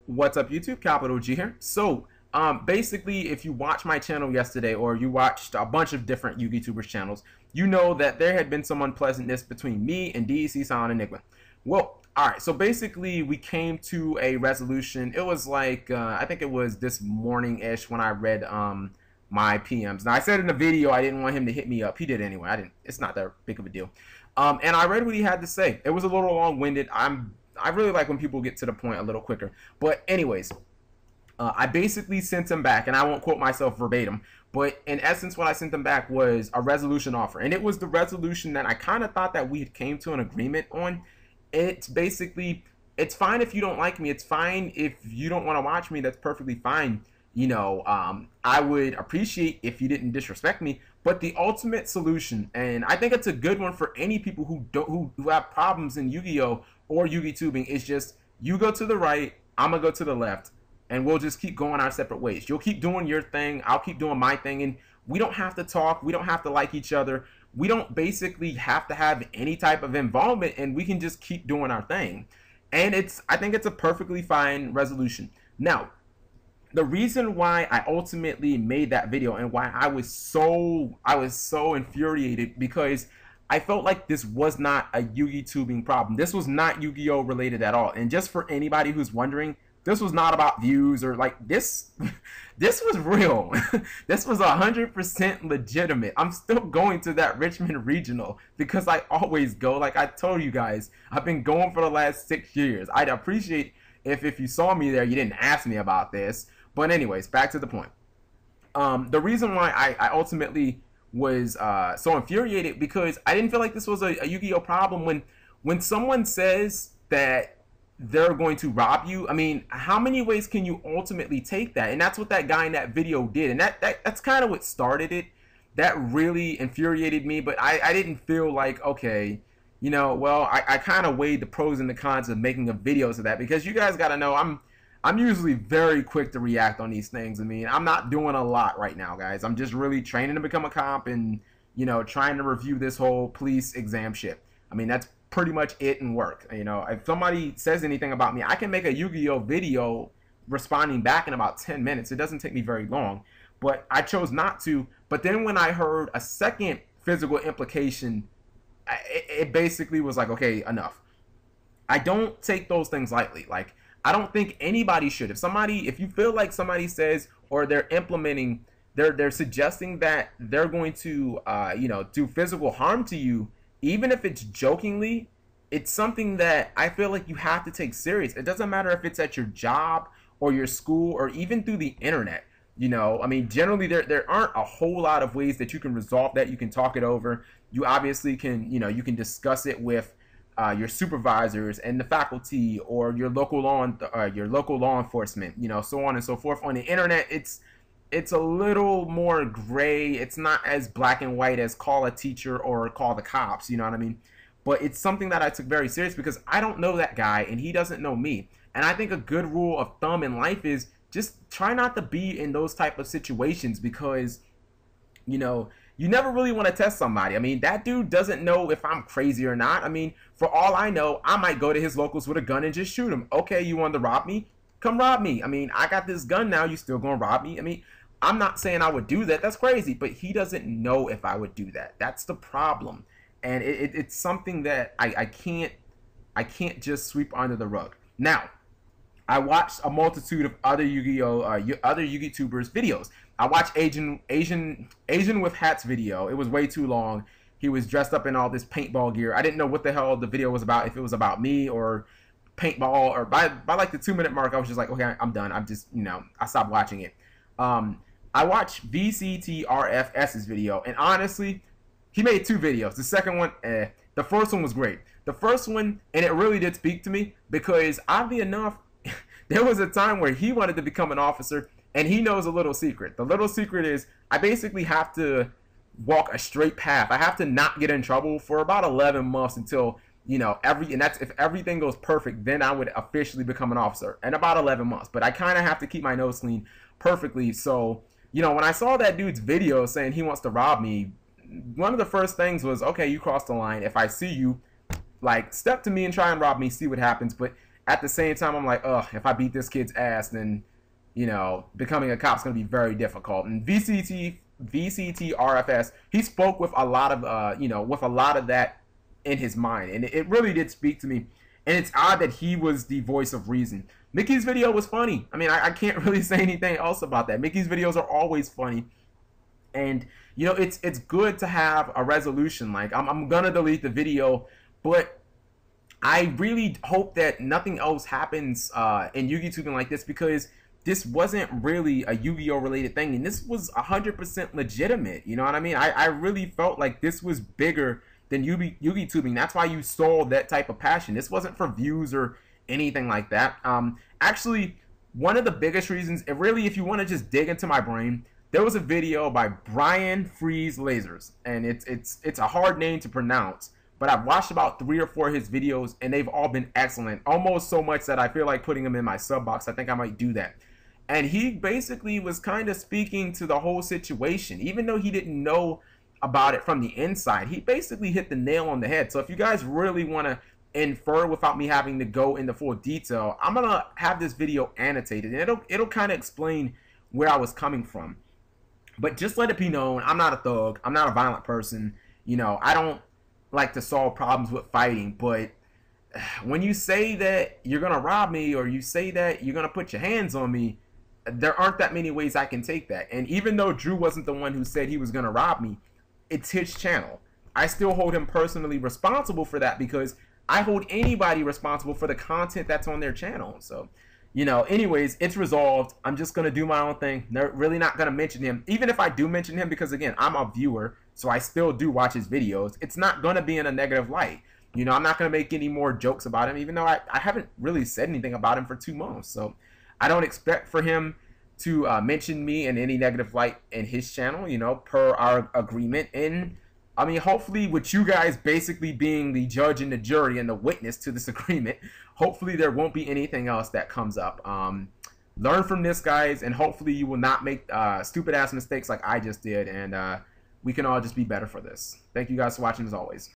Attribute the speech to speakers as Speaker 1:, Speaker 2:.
Speaker 1: What's up, YouTube? Capital G here. So, basically, if you watched my channel yesterday, or you watched a bunch of different YouTubers channels, you know that there had been some unpleasantness between me and DEC Silent Enigma. Well, alright, so basically, we came to a resolution. It was like, I think it was this morning-ish when I read, my PMs. Now, I said in the video I didn't want him to hit me up. He did anyway. I didn't. It's not that big of a deal. And I read what he had to say. It was a little long-winded. I really like when people get to the point a little quicker. But anyways, I basically sent him back, and I won't quote myself verbatim, but in essence what I sent him back was a resolution offer. And it was the resolution that I kind of thought that we had came to an agreement on. It's basically, it's fine if you don't like me. It's fine if you don't want to watch me. That's perfectly fine. You know, I would appreciate if you didn't disrespect me. But the ultimate solution, and I think it's a good one for any people who have problems in Yu-Gi-Oh! Or Yu-Gi-Tubing, is just you go to the right, I'm gonna go to the left, and we'll just keep going our separate ways. You'll keep doing your thing, I'll keep doing my thing, and we don't have to talk, we don't have to like each other, we don't basically have to have any type of involvement, and we can just keep doing our thing. And I think it's a perfectly fine resolution. Now, the reason why I ultimately made that video and why I was so infuriated, because I felt like this was not a Yu-Gi-Tubing problem. This was not Yu-Gi-Oh! Related at all. And just for anybody who's wondering, this was not about views or like this. This was real. This was 100% legitimate. I'm still going to that Richmond Regional because I always go. Like I told you guys, I've been going for the last 6 years. I'd appreciate if you saw me there, you didn't ask me about this. But anyways, back to the point. The reason why I ultimately was so infuriated, because I didn't feel like this was a Yu-Gi-Oh! Problem. When someone says that they're going to rob you, I mean, how many ways can you ultimately take that? And that's what that guy in that video did, and that's kind of what started it. That really infuriated me, but I didn't feel like, okay, you know, well, I kind of weighed the pros and the cons of making a video to that, because you guys got to know I'm usually very quick to react on these things. I mean, I'm not doing a lot right now, guys. I'm just really training to become a cop and, you know, trying to review this whole police exam shit. I mean, that's pretty much it in work. You know, if somebody says anything about me, I can make a Yu-Gi-Oh! Video responding back in about 10 minutes. It doesn't take me very long, but I chose not to. But then when I heard a second physical implication, it basically was like, okay, enough. I don't take those things lightly. Like, I don't think anybody should. If you feel like somebody says, or they're implementing, they're suggesting that they're going to, you know, do physical harm to you, even if it's jokingly, it's something that I feel like you have to take serious. It doesn't matter if it's at your job or your school or even through the internet. You know, I mean, generally there aren't a whole lot of ways that you can resolve that. You can talk it over. You obviously can, you know, you can discuss it with your supervisors and the faculty, or your local law enforcement, you know, so on and so forth. On the internet, it's a little more gray. It's not as black and white as call a teacher or call the cops, you know what I mean? But it's something that I took very serious, because I don't know that guy and he doesn't know me. And I think a good rule of thumb in life is just try not to be in those type of situations, because, you know, you never really want to test somebody. I mean, that dude doesn't know if I'm crazy or not. I mean, for all I know, I might go to his locals with a gun and just shoot him. Okay, you want to rob me? Come rob me. I mean, I got this gun now. You still gonna rob me? I mean, I'm not saying I would do that. That's crazy. But he doesn't know if I would do that. That's the problem. And it's something that I can't just sweep under the rug. Now, I watched a multitude of other Yu-Gi-Oh! Other Yu-Gi-Tubers videos. I watched Asian with Hats video. It was way too long. He was dressed up in all this paintball gear. I didn't know what the hell the video was about, if it was about me or paintball, or by like the 2-minute mark, I was just like, okay, I'm done. I'm just, you know, I stopped watching it. I watched VCTRFS's video, and honestly, he made 2 videos. The second one, the first one was great. The first one, and it really did speak to me, because oddly enough, there was a time where he wanted to become an officer, and he knows a little secret. The little secret is I basically have to walk a straight path. I have to not get in trouble for about 11 months until, you know, and that's if everything goes perfect, then I would officially become an officer in about 11 months. But I kind of have to keep my nose clean perfectly. So, you know, when I saw that dude's video saying he wants to rob me, one of the first things was, okay, you crossed the line. If I see you, like, step to me and try and rob me, see what happens. But at the same time, I'm like, ugh, if I beat this kid's ass, then, you know, becoming a cop's going to be very difficult. And VCT RFS, he spoke with a lot of, you know, with a lot of that in his mind. And it really did speak to me. And it's odd that he was the voice of reason. Mickey's video was funny. I mean, I can't really say anything else about that. Mickey's videos are always funny. And, you know, it's good to have a resolution. Like, I'm going to delete the video, but I really hope that nothing else happens in YugiTubing like this, because this wasn't really a Yu-Gi-Oh related thing, and this was 100% legitimate. You know what I mean? I really felt like this was bigger than YugiTubing. That's why you saw that type of passion. This wasn't for views or anything like that. Actually, one of the biggest reasons, if you want to just dig into my brain, there was a video by Brian Freeze Lasers, and it's a hard name to pronounce, but I've watched about 3 or 4 of his videos, and they've all been excellent, almost so much that I feel like putting them in my sub box. I think I might do that. And he basically was kind of speaking to the whole situation, even though he didn't know about it from the inside. He basically hit the nail on the head. So if you guys really want to infer without me having to go into full detail, I'm gonna have this video annotated, and it'll kind of explain where I was coming from. But just let it be known, I'm not a thug. I'm not a violent person. You know, I don't like to solve problems with fighting. But when you say that you're gonna rob me, or you say that you're gonna put your hands on me, there aren't that many ways I can take that. And even though Drew wasn't the one who said he was gonna rob me, it's his channel. I still hold him personally responsible for that, because I hold anybody responsible for the content that's on their channel. So, you know, anyways, it's resolved. I'm just going to do my own thing. They're really not going to mention him. Even if I do mention him, because again, I'm a viewer, so I still do watch his videos, it's not going to be in a negative light. You know, I'm not going to make any more jokes about him, even though I haven't really said anything about him for 2 months. So I don't expect for him to mention me in any negative light in his channel, you know, per our agreement. And I mean, hopefully with you guys basically being the judge and the jury and the witness to this agreement, hopefully there won't be anything else that comes up. Learn from this, guys, and hopefully you will not make stupid ass mistakes like I just did, and we can all just be better for this. Thank you guys for watching, as always.